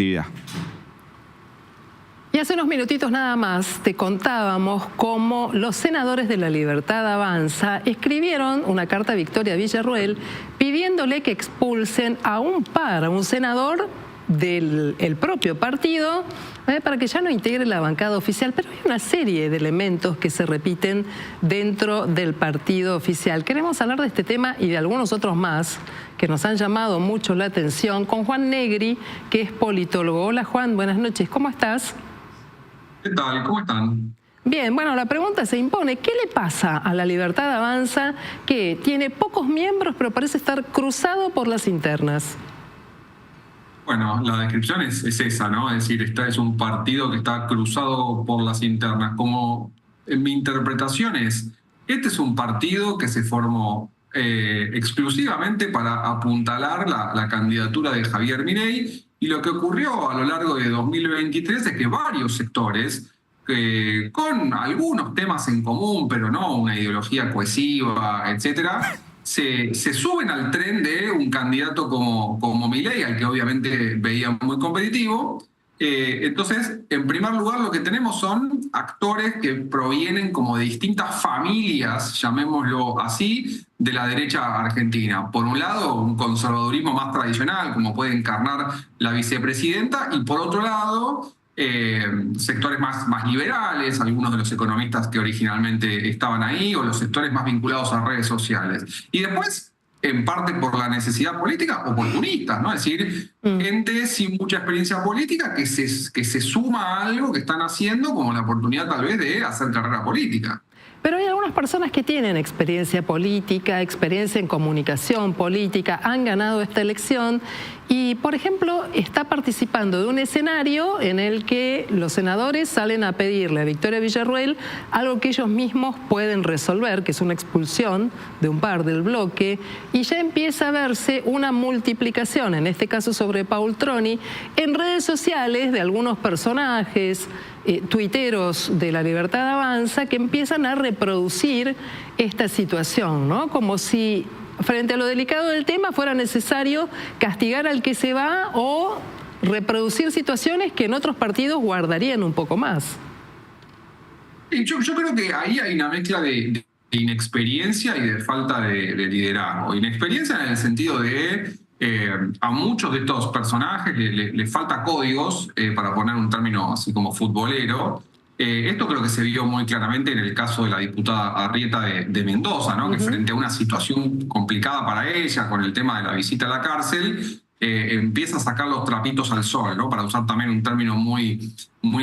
actividad. Y hace unos minutitos nada más te contábamos cómo los senadores de La Libertad Avanza escribieron una carta a Victoria Villarruel pidiéndole que expulsen a un senador del propio partido para que ya no integre la bancada oficial. Pero hay una serie de elementos que se repiten dentro del partido oficial. Queremos hablar de este tema y de algunos otros más que nos han llamado mucho la atención con Juan Negri, que es politólogo. Hola Juan, buenas noches, ¿cómo estás? ¿Qué tal? ¿Cómo están? Bien, bueno, la pregunta se impone. ¿Qué le pasa a La Libertad Avanza, que tiene pocos miembros pero parece estar cruzado por las internas? Bueno, la descripción es esa, ¿no? Es decir, es un partido que está cruzado por las internas. Como en mi interpretación este es un partido que se formó exclusivamente para apuntalar la candidatura de Javier Milei, y lo que ocurrió a lo largo de 2023 es que varios sectores, con algunos temas en común, pero no una ideología cohesiva, etcétera, se suben al tren de un candidato como Milei, al que obviamente veían muy competitivo. Entonces, en primer lugar, lo que tenemos son actores que provienen como de distintas familias, llamémoslo así, de la derecha argentina. Por un lado, un conservadurismo más tradicional, como puede encarnar la vicepresidenta, y por otro lado, sectores más liberales, algunos de los economistas que originalmente estaban ahí, o los sectores más vinculados a redes sociales. Y después, en parte por la necesidad política, oportunistas, ¿no? Es decir, gente sin mucha experiencia política que se suma a algo que están haciendo como la oportunidad tal vez de hacer carrera política. Pero hay algunas personas que tienen experiencia política, experiencia en comunicación política, han ganado esta elección y, por ejemplo, está participando de un escenario en el que los senadores salen a pedirle a Victoria Villarruel algo que ellos mismos pueden resolver, que es una expulsión de un par del bloque, y ya empieza a verse una multiplicación, en este caso sobre Paul Troni, en redes sociales de algunos personajes, tuiteros de La Libertad Avanza, que empiezan a reproducir esta situación, ¿no? Como si frente a lo delicado del tema fuera necesario castigar al que se va o reproducir situaciones que en otros partidos guardarían un poco más. Yo creo que ahí hay una mezcla de inexperiencia y de falta de liderazgo. Inexperiencia en el sentido de a muchos de estos personajes les falta códigos, para poner un término así como futbolero. Esto creo que se vio muy claramente en el caso de la diputada Arrieta de Mendoza, ¿no? Que frente a una situación complicada para ella, con el tema de la visita a la cárcel, empieza a sacar los trapitos al sol, ¿no? Para usar también un término muy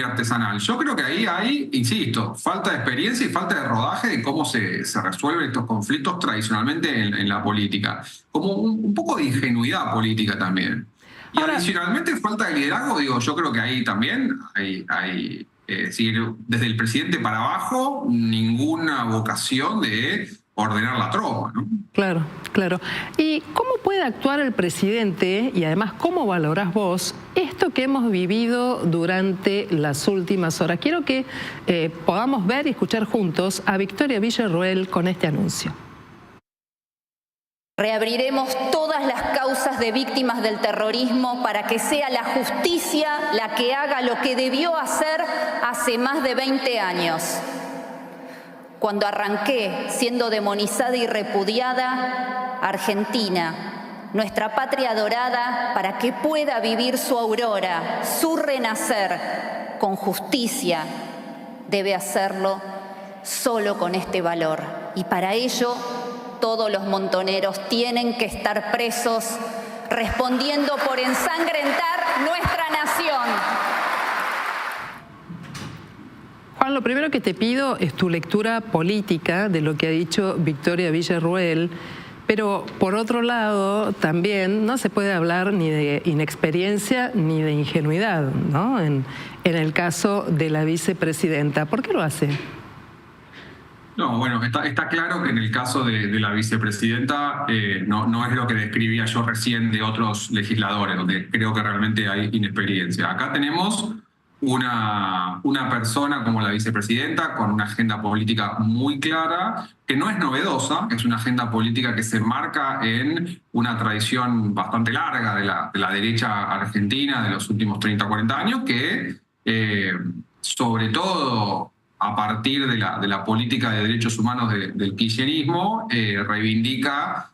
artesanal. Yo creo que ahí hay, insisto, falta de experiencia y falta de rodaje de cómo se resuelven estos conflictos tradicionalmente en la política. Como un poco de ingenuidad política también. Y adicionalmente, falta de liderazgo, digo, yo creo que ahí también hay decir, desde el presidente para abajo, ninguna vocación de ordenar la tropa, ¿no? Claro, claro. ¿Y cómo puede actuar el presidente, y además cómo valorás vos esto que hemos vivido durante las últimas horas? Quiero que podamos ver y escuchar juntos a Victoria Villarruel con este anuncio. Reabriremos todas las causas de víctimas del terrorismo para que sea la justicia la que haga lo que debió hacer hace más de 20 años. Cuando arranqué siendo demonizada y repudiada, Argentina, nuestra patria dorada, para que pueda vivir su aurora, su renacer con justicia, debe hacerlo solo con este valor. Y para ello, todos los montoneros tienen que estar presos, respondiendo por ensangrentar nuestra nación. Juan, lo primero que te pido es tu lectura política de lo que ha dicho Victoria Villarruel, pero por otro lado también no se puede hablar ni de inexperiencia ni de ingenuidad, ¿no? En el caso de la vicepresidenta. ¿Por qué lo hace? No, bueno, está claro que en el caso de la vicepresidenta no es lo que describía yo recién de otros legisladores, donde creo que realmente hay inexperiencia. Acá tenemos una persona como la vicepresidenta con una agenda política muy clara, que no es novedosa, es una agenda política que se enmarca en una tradición bastante larga de la derecha argentina de los últimos 30 o 40 años, que sobre todo a partir de la política de derechos humanos del kirchnerismo, reivindica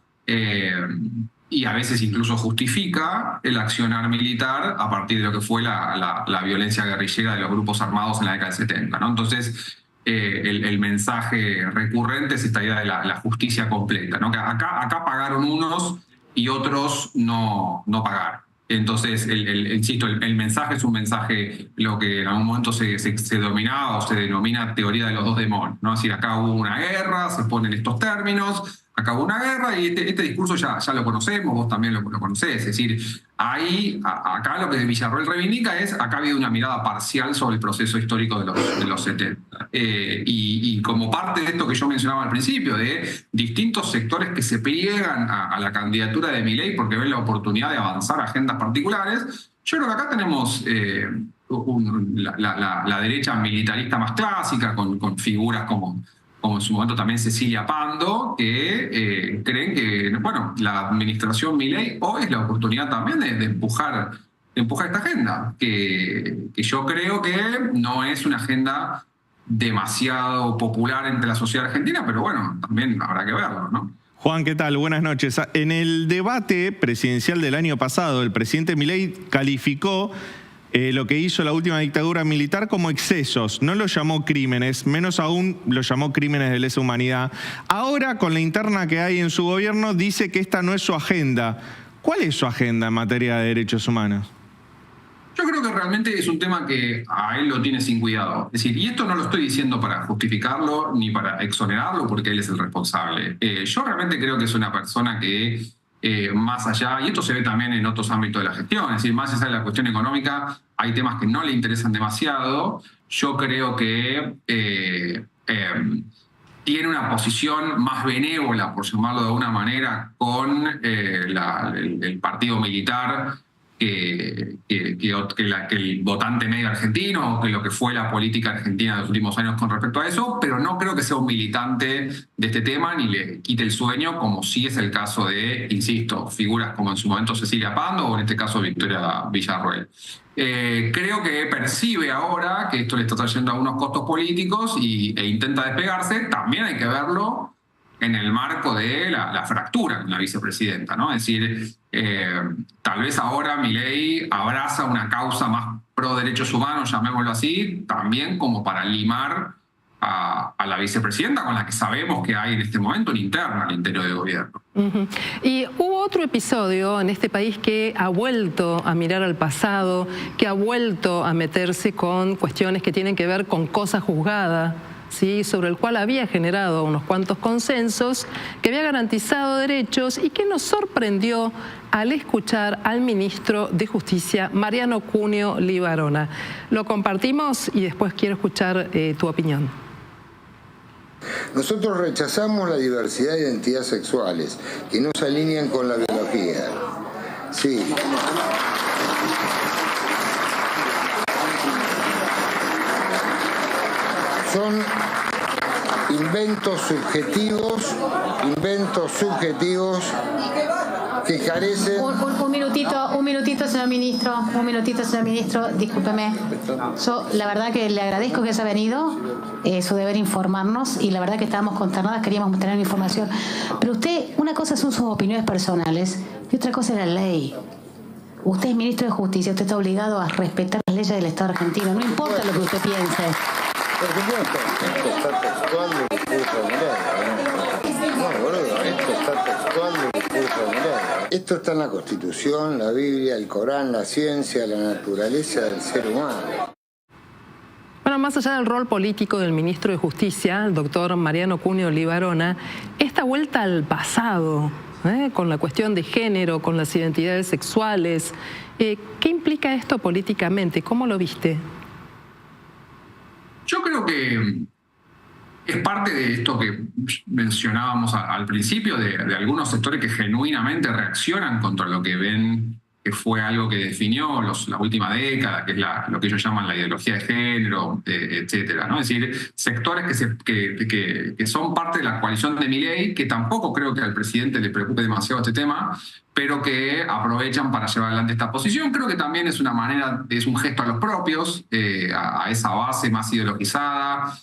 y a veces incluso justifica el accionar militar a partir de lo que fue la violencia guerrillera de los grupos armados en la década del 70, ¿no? Entonces, el mensaje recurrente es esta idea de la justicia completa, ¿no? Que acá pagaron unos y otros no pagaron. Entonces, insisto, el mensaje es un mensaje, lo que en algún momento se dominaba o se denomina teoría de los dos demonios, ¿no? Es decir, acá hubo una guerra, se ponen estos términos, acá hubo una guerra y este discurso ya lo conocemos, vos también lo conocés. Es decir, acá lo que Villarroel reivindica es, acá ha habido una mirada parcial sobre el proceso histórico de los 70. Y como parte de esto que yo mencionaba al principio, de distintos sectores que se pliegan a la candidatura de Milei porque ven la oportunidad de avanzar agendas particulares, yo creo que acá tenemos la derecha militarista más clásica, con figuras como en su momento también Cecilia Pando, que creen que, bueno, la administración Milei hoy es la oportunidad también de empujar esta agenda, que yo creo que no es una agenda demasiado popular entre la sociedad argentina, pero bueno, también habrá que verlo, ¿no? Juan, ¿qué tal? Buenas noches. En el debate presidencial del año pasado, el presidente Milei calificó lo que hizo la última dictadura militar como excesos. No lo llamó crímenes, menos aún lo llamó crímenes de lesa humanidad. Ahora, con la interna que hay en su gobierno, dice que esta no es su agenda. ¿Cuál es su agenda en materia de derechos humanos? Yo creo que realmente es un tema que a él lo tiene sin cuidado. Es decir, y esto no lo estoy diciendo para justificarlo ni para exonerarlo porque él es el responsable. Yo realmente creo que es una persona que más allá, y esto se ve también en otros ámbitos de la gestión, es decir, más allá de la cuestión económica, hay temas que no le interesan demasiado. Yo creo que tiene una posición más benévola, por llamarlo de alguna manera, con el partido militar que el votante medio argentino, o que lo que fue la política argentina de los últimos años con respecto a eso, pero no creo que sea un militante de este tema ni le quite el sueño, como sí es el caso de, insisto, figuras como en su momento Cecilia Pando o en este caso Victoria Villarroel. Creo que percibe ahora que esto le está trayendo algunos costos políticos e intenta despegarse. También hay que verlo en el marco de la fractura con la vicepresidenta, ¿no? Es decir, tal vez ahora Milei abraza una causa más pro derechos humanos, llamémoslo así, también como para limar a la vicepresidenta, con la que sabemos que hay en este momento una interna al interior del gobierno. Y hubo otro episodio en este país que ha vuelto a mirar al pasado, que ha vuelto a meterse con cuestiones que tienen que ver con cosa juzgada, ¿sí? Sobre el cual había generado unos cuantos consensos, que había garantizado derechos y que nos sorprendió al escuchar al ministro de Justicia, Mariano Cuneo Libarona. Lo compartimos y después quiero escuchar tu opinión. Nosotros rechazamos la diversidad de identidades sexuales que no se alinean con la biología. Sí. Son inventos subjetivos que carecen... Un minutito, señor ministro, discúlpeme. Yo, la verdad que le agradezco que haya venido, su deber informarnos, y la verdad que estábamos consternadas, queríamos tener información. Pero usted, una cosa son sus opiniones personales y otra cosa es la ley. Usted es ministro de Justicia, usted está obligado a respetar las leyes del Estado argentino, no importa lo que usted piense. Por supuesto, esto está textual de discurso de Milei. No, boludo, esto está textual de discurso de Milei. Esto está en la Constitución, la Biblia, el Corán, la ciencia, la naturaleza del ser humano. Bueno, más allá del rol político del ministro de Justicia, el doctor Mariano Cuneo Libarona, esta vuelta al pasado, con la cuestión de género, con las identidades sexuales, ¿qué implica esto políticamente? ¿Cómo lo viste? Yo creo que es parte de esto que mencionábamos al principio, de algunos sectores que genuinamente reaccionan contra lo que ven que fue algo que definió la última década, que es lo que ellos llaman la ideología de género, etcétera, ¿no? Es decir, sectores que son parte de la coalición de Milei, que tampoco creo que al presidente le preocupe demasiado este tema, pero que aprovechan para llevar adelante esta posición. Creo que también es una manera, es un gesto a los propios, a esa base más ideologizada,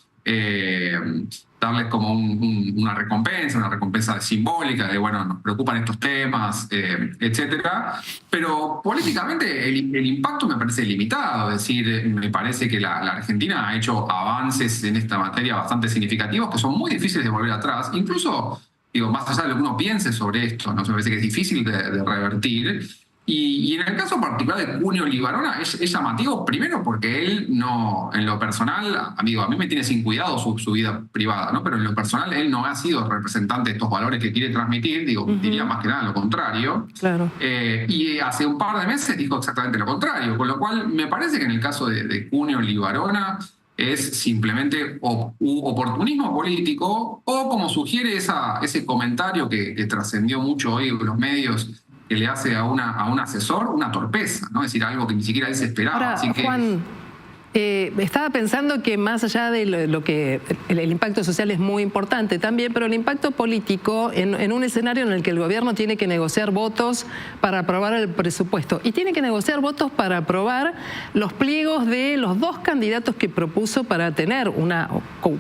darles como una recompensa simbólica de, bueno, nos preocupan estos temas, etcétera. Pero políticamente el impacto me parece limitado. Es decir, me parece que la Argentina ha hecho avances en esta materia bastante significativos que son muy difíciles de volver atrás. Incluso, digo, más allá de lo que uno piense sobre esto, ¿no? Me parece que es difícil de revertir. Y en el caso particular de Cunio Libarona es llamativo, primero porque él no, en lo personal, amigo, a mí me tiene sin cuidado su vida privada, ¿no? Pero en lo personal él no ha sido representante de estos valores que quiere transmitir, digo, diría más que nada lo contrario. Claro. Y hace un par de meses dijo exactamente lo contrario, con lo cual me parece que en el caso de Cunio Libarona es simplemente oportunismo político, o como sugiere ese comentario que trascendió mucho hoy en los medios, que le hace a un asesor una torpeza, ¿no? Es decir, algo que ni siquiera él se esperaba. Ahora, Así que, Juan, estaba pensando que más allá de lo que el impacto social es muy importante también, pero el impacto político en un escenario en el que el gobierno tiene que negociar votos para aprobar el presupuesto y tiene que negociar votos para aprobar los pliegos de los dos candidatos que propuso para tener una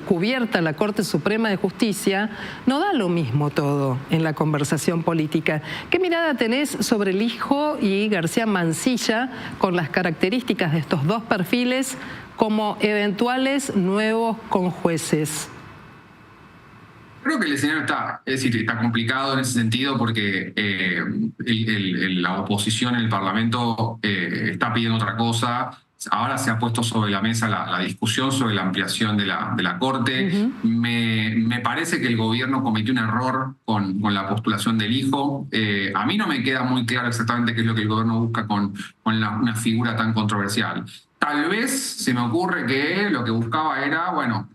cubierta la Corte Suprema de Justicia, no da lo mismo todo en la conversación política. ¿Qué mirada tenés sobre Lijo y García Mansilla con las características de estos dos perfiles como eventuales nuevos conjueces? creo que el escenario está complicado en ese sentido porque la oposición en el Parlamento está pidiendo otra cosa. Ahora se ha puesto sobre la mesa la discusión sobre la ampliación de la Corte. Me parece que el gobierno cometió un error con la postulación del hijo. A mí no me queda muy claro exactamente qué es lo que el gobierno busca con una figura tan controversial. Tal vez se me ocurre que lo que buscaba era, bueno,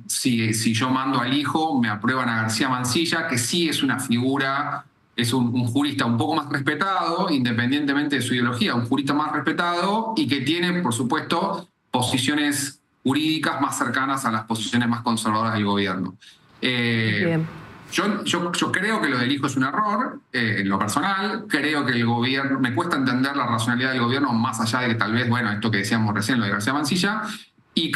si yo mando al hijo, me aprueban a García Mansilla, que sí es una figura, es un jurista un poco más respetado, independientemente de su ideología, un jurista más respetado y que tiene, por supuesto, posiciones jurídicas más cercanas a las posiciones más conservadoras del gobierno. Yo creo que lo del hijo es un error, en lo personal. Creo que el gobierno, me cuesta entender la racionalidad del gobierno, más allá de que tal vez, bueno, esto que decíamos recién, lo de García Mansilla, y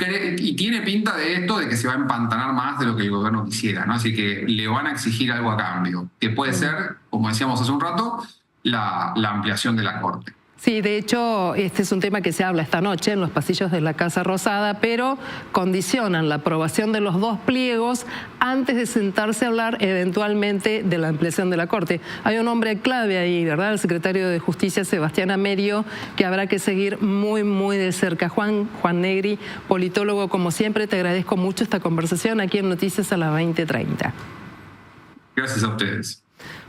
tiene pinta de esto de que se va a empantanar más de lo que el gobierno quisiera, ¿no? Así que le van a exigir algo a cambio, que puede ser, como decíamos hace un rato, la ampliación de la Corte. Sí, de hecho, este es un tema que se habla esta noche en los pasillos de la Casa Rosada, pero condicionan la aprobación de los dos pliegos antes de sentarse a hablar eventualmente de la ampliación de la Corte. Hay un hombre clave ahí, ¿verdad? El secretario de Justicia, Sebastián Amerio, que habrá que seguir muy, muy de cerca. Juan Negri, politólogo, como siempre, te agradezco mucho esta conversación aquí en Noticias a las 20:30. Gracias a ustedes.